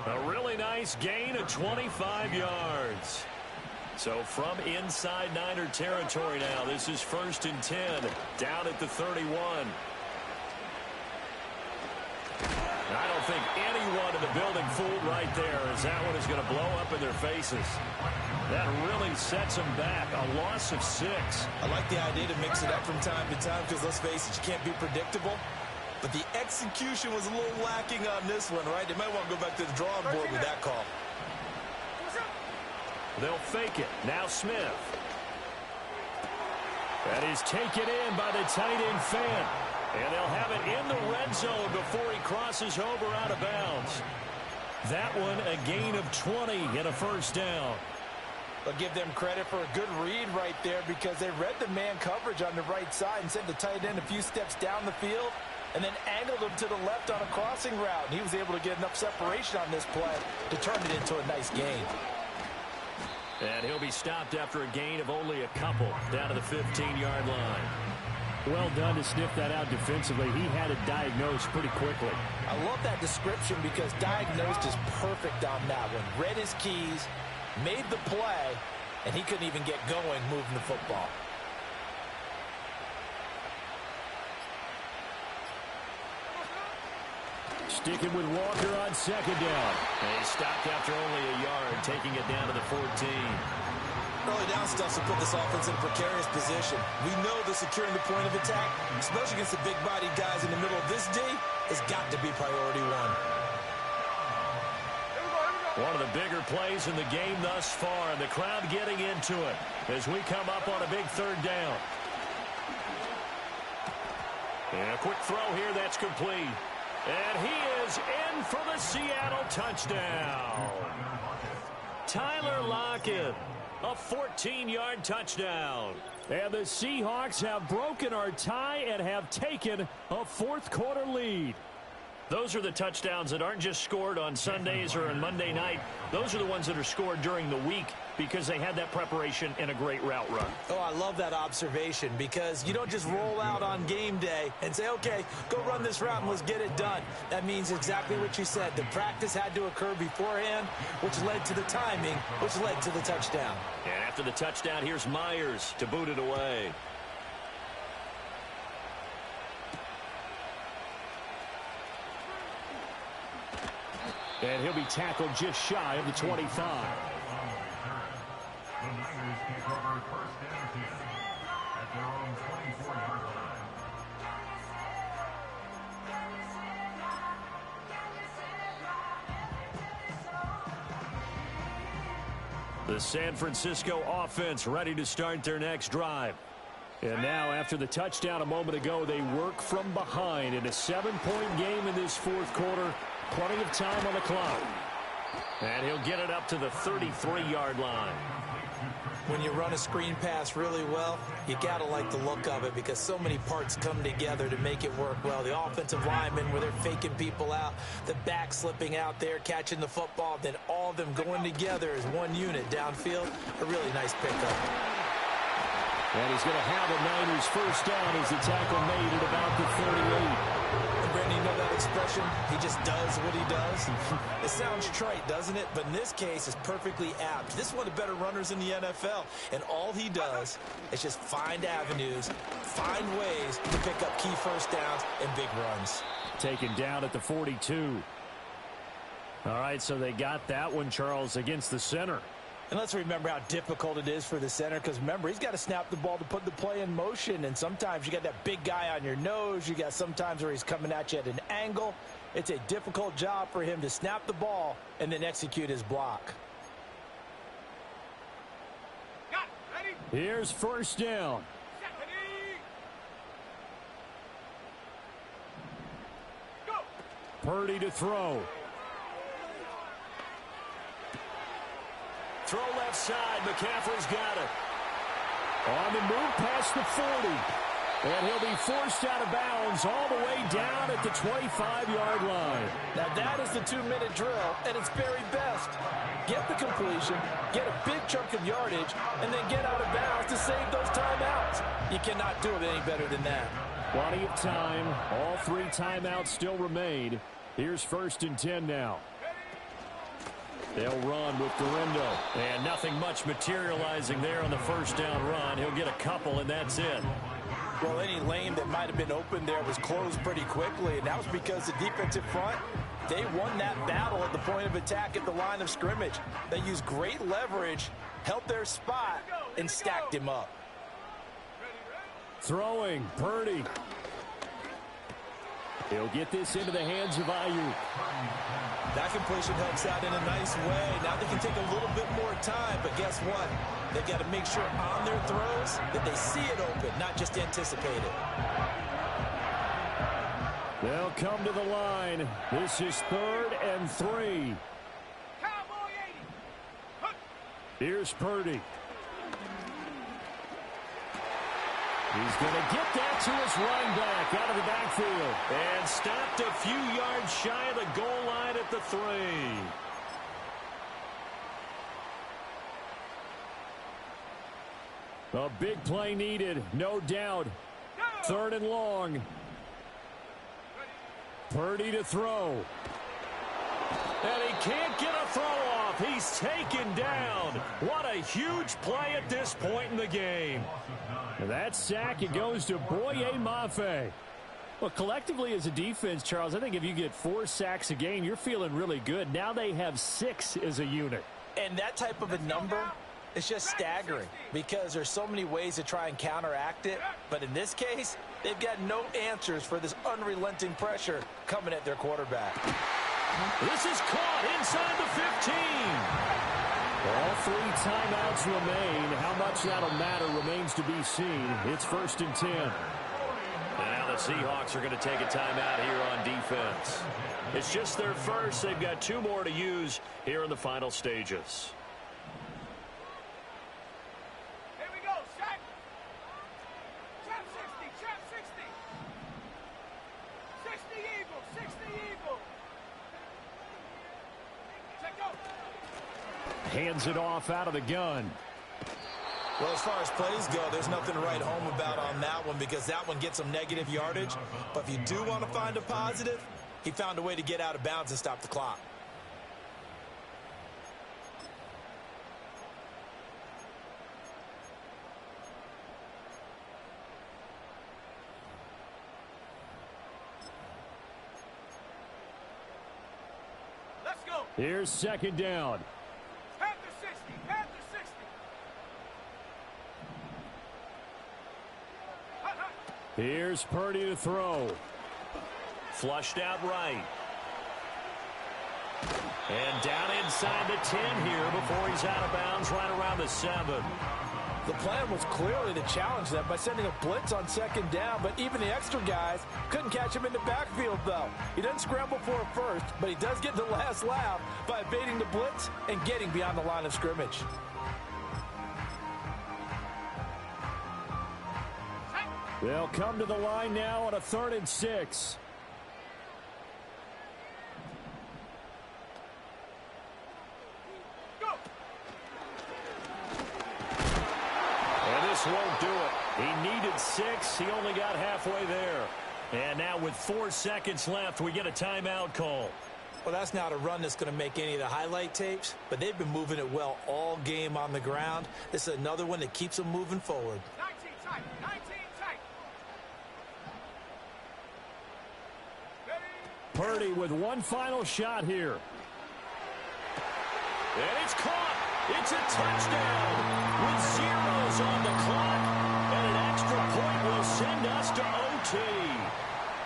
[SPEAKER 1] A really nice gain of 25 yards. So from inside Niner territory now, this is 1st and 10, down at the 31. I don't think anyone in the building fooled right there, as that one is going to blow up in their faces. That really sets them back. A loss of 6.
[SPEAKER 2] I like the idea to mix it up from time to time, because let's face it, you can't be predictable. But the execution was a little lacking on this one, right? They might want to go back to the drawing board with that call.
[SPEAKER 1] They'll fake it. Now Smith. That is taken in by the tight end Fan. And they'll have it in the red zone before he crosses over out of bounds. That one a gain of 20 and a first down.
[SPEAKER 2] I'll give them credit for a good read right there, because they read the man coverage on the right side and sent the tight end a few steps down the field and then angled him to the left on a crossing route. And he was able to get enough separation on this play to turn it into a nice gain.
[SPEAKER 1] And he'll be stopped after a gain of only a couple down to the 15-yard line.
[SPEAKER 5] Well done to sniff that out defensively. He had it diagnosed pretty quickly.
[SPEAKER 2] I love that description, because diagnosed is perfect on that one. Read his keys, made the play, and he couldn't even get going moving the football.
[SPEAKER 5] Sticking with Walker on 2nd down.
[SPEAKER 1] And he stopped after only a yard, taking it down to the 14.
[SPEAKER 2] Early down stuff to put this offense in a precarious position. We know that securing the point of attack, especially against the big-bodied guys in the middle of this D, has got to be priority one.
[SPEAKER 1] One of the bigger plays in the game thus far, and the crowd getting into it as we come up on a big third down. And a quick throw here that's complete. And he is in for the Seattle touchdown. Tyler Lockett, a 14-yard touchdown. And the Seahawks have broken our tie and have taken a fourth-quarter lead. Those are the touchdowns that aren't just scored on Sundays or on Monday night. Those are the ones that are scored during the week because they had that preparation and a great route run.
[SPEAKER 6] Oh, I love that observation because you don't just roll out on game day and say, okay, go run this route and let's get it done. That means exactly what you said. The practice had to occur beforehand, which led to the timing, which led to the touchdown.
[SPEAKER 1] And after the touchdown, here's Myers to boot it away.
[SPEAKER 5] And he'll be tackled just shy of the 25.
[SPEAKER 3] The Niners take over first and 10 at their own 24-yard line.
[SPEAKER 1] The San Francisco offense ready to start their next drive.
[SPEAKER 5] And now, after the touchdown a moment ago, they work from behind in a 7-point game in this fourth quarter. Plenty of time on the clock.
[SPEAKER 1] And he'll get it up to the 33-yard line.
[SPEAKER 6] When you run a screen pass really well, you got to like the look of it because so many parts come together to make it work well. The offensive linemen, where they're faking people out, the back slipping out there, catching the football, then all of them going together as one unit downfield. A really nice pickup.
[SPEAKER 5] And he's going to have a Niners first down as the tackle made at about the 38.
[SPEAKER 6] And Brandon, you know that expression? He just does what he does. It sounds trite, doesn't it? But in this case, it's perfectly apt. This is one of the better runners in the NFL. And all he does is just find avenues, find ways to pick up key first downs and big runs.
[SPEAKER 5] Taken down at the 42. All right, so they got that one, Charles, against the center.
[SPEAKER 2] And let's remember how difficult it is for the center because, remember, he's got to snap the ball to put the play in motion. And sometimes you got that big guy on your nose. You got sometimes where he's coming at you at an angle. It's a difficult job for him to snap the ball and then execute his block.
[SPEAKER 4] Got it. Ready?
[SPEAKER 5] Here's first down.
[SPEAKER 4] Ready? Go.
[SPEAKER 5] Purdy to throw.
[SPEAKER 1] Throw left side. McCaffrey's got it.
[SPEAKER 5] On the move past the 40. And he'll be forced out of bounds all the way down at the 25-yard line.
[SPEAKER 2] Now that is the 2-minute drill at its very best. Get the completion, get a big chunk of yardage, and then get out of bounds to save those timeouts. You cannot do it any better than that.
[SPEAKER 5] Plenty of time. All 3 timeouts still remain. Here's first and 10 now. They'll run with Dorindo.
[SPEAKER 1] And nothing much materializing there on the first down run. He'll get a couple, and that's it.
[SPEAKER 2] Well, any lane that might have been open there was closed pretty quickly, and that was because the defensive front, they won that battle at the point of attack at the line of scrimmage. They used great leverage, held their spot, and stacked him up.
[SPEAKER 5] Throwing, Purdy. He'll get this into the hands of Ayuk.
[SPEAKER 6] That completion helps out in a nice way. Now they can take a little bit more time, but guess what? They've got to make sure on their throws that they see it open, not just anticipate it.
[SPEAKER 5] They'll come to the line. This is 3rd and 3.
[SPEAKER 4] Cowboy 80.
[SPEAKER 5] Here's Purdy. He's going to get that to his running back out of the backfield.
[SPEAKER 1] And stopped a few yards shy of the goal line at the 3.
[SPEAKER 5] A big play needed, no doubt. 3rd and long. Purdy to throw.
[SPEAKER 1] And he can't get a throw off. He's taken down. What a huge play at this point in the game.
[SPEAKER 5] And that sack, it goes to Boye Mafe. Well, collectively as a defense, Charles, I think if you get 4 sacks a game, you're feeling really good. Now they have 6 as a unit.
[SPEAKER 2] And that type of a number It's just staggering because there's so many ways to try and counteract it. But in this case, they've got no answers for this unrelenting pressure coming at their quarterback.
[SPEAKER 1] This is caught inside the 15.
[SPEAKER 5] All 3 timeouts remain. How much that'll matter remains to be seen. It's 1st and 10.
[SPEAKER 1] And now the Seahawks are going to take a timeout here on defense. It's just their first. They've got 2 more to use here in the final stages.
[SPEAKER 4] Here we go, set. Trap 60, trap 60. 60 Eagle, 60 Eagle. Check go.
[SPEAKER 5] Hands it off out of the gun.
[SPEAKER 6] Well, as far as plays go, there's nothing to write home about on that one because that one gets some negative yardage. But if you do want to find a positive, he found a way to get out of bounds and stop the clock.
[SPEAKER 4] Let's go.
[SPEAKER 5] Here's 2nd down.
[SPEAKER 4] Panther 60, Panther 60. Hut, hut.
[SPEAKER 5] Here's Purdy to throw.
[SPEAKER 1] Flushed out right. And down inside the 10 here before he's out of bounds right around the 7.
[SPEAKER 2] The plan was clearly to challenge them by sending a blitz on 2nd down, but even the extra guys couldn't catch him in the backfield, though. He doesn't scramble for a first, but he does get the last laugh by evading the blitz and getting beyond the line of scrimmage.
[SPEAKER 5] They'll come to the line now on a 3rd and 6.
[SPEAKER 4] Go.
[SPEAKER 1] And this won't do it. He needed 6. He only got halfway there. And now with 4 seconds left, we get a timeout call.
[SPEAKER 6] Well, that's not a run that's going to make any of the highlight tapes, but they've been moving it well all game on the ground. This is another one that keeps them moving forward.
[SPEAKER 4] 19 tight, 19 tight. Ready.
[SPEAKER 5] Purdy with one final shot here.
[SPEAKER 1] And it's caught. It's a touchdown with zeros on the clock. And an extra point will send us to OT.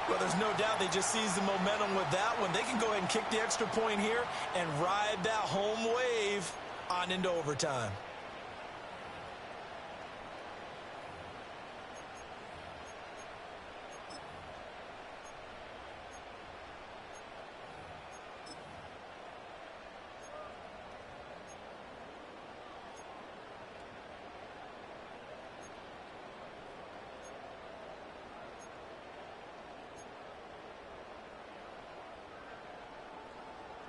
[SPEAKER 6] Well, there's no doubt they just seized the momentum with that one. They can go ahead and kick the extra point here and ride that home wave on into overtime.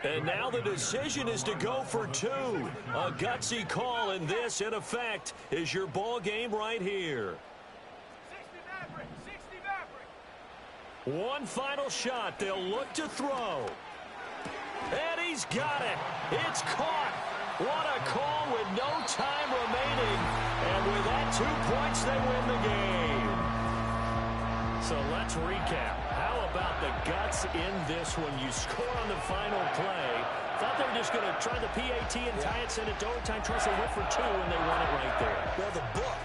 [SPEAKER 1] And now the decision is to go for 2. A gutsy call, and this, in effect, is your ball game right here.
[SPEAKER 4] 60 Maverick, 60 Maverick.
[SPEAKER 1] One final shot. They'll look to throw. And he's got it. It's caught. What a call with no time remaining. And with that 2 points, they win the game. So let's recap. How about the guts in this one? You score on the final play. Thought they were just going to try the PAT and tie it, send it to overtime. Trust they went for 2, and they won it right there.
[SPEAKER 6] Well, the book,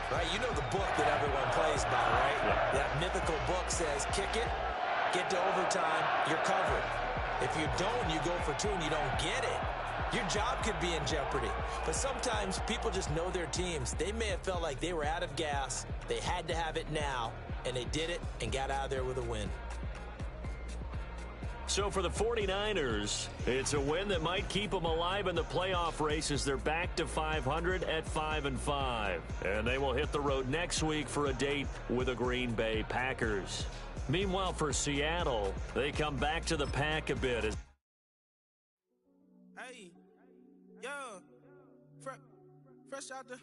[SPEAKER 6] right? You know the book that everyone plays by, right?
[SPEAKER 1] Yeah.
[SPEAKER 6] That mythical book says, kick it, get to overtime, you're covered. If you don't, you go for 2 and you don't get it, your job could be in jeopardy. But sometimes people just know their teams. They may have felt like they were out of gas. They had to have it now, and they did it and got out of there with a win.
[SPEAKER 1] So for the 49ers, it's a win that might keep them alive in the playoff race as they're back to 500 at 5-5. And they will hit the road next week for a date with the Green Bay Packers. Meanwhile, for Seattle, they come back to the pack a bit.
[SPEAKER 7] Hey, yo, fresh out the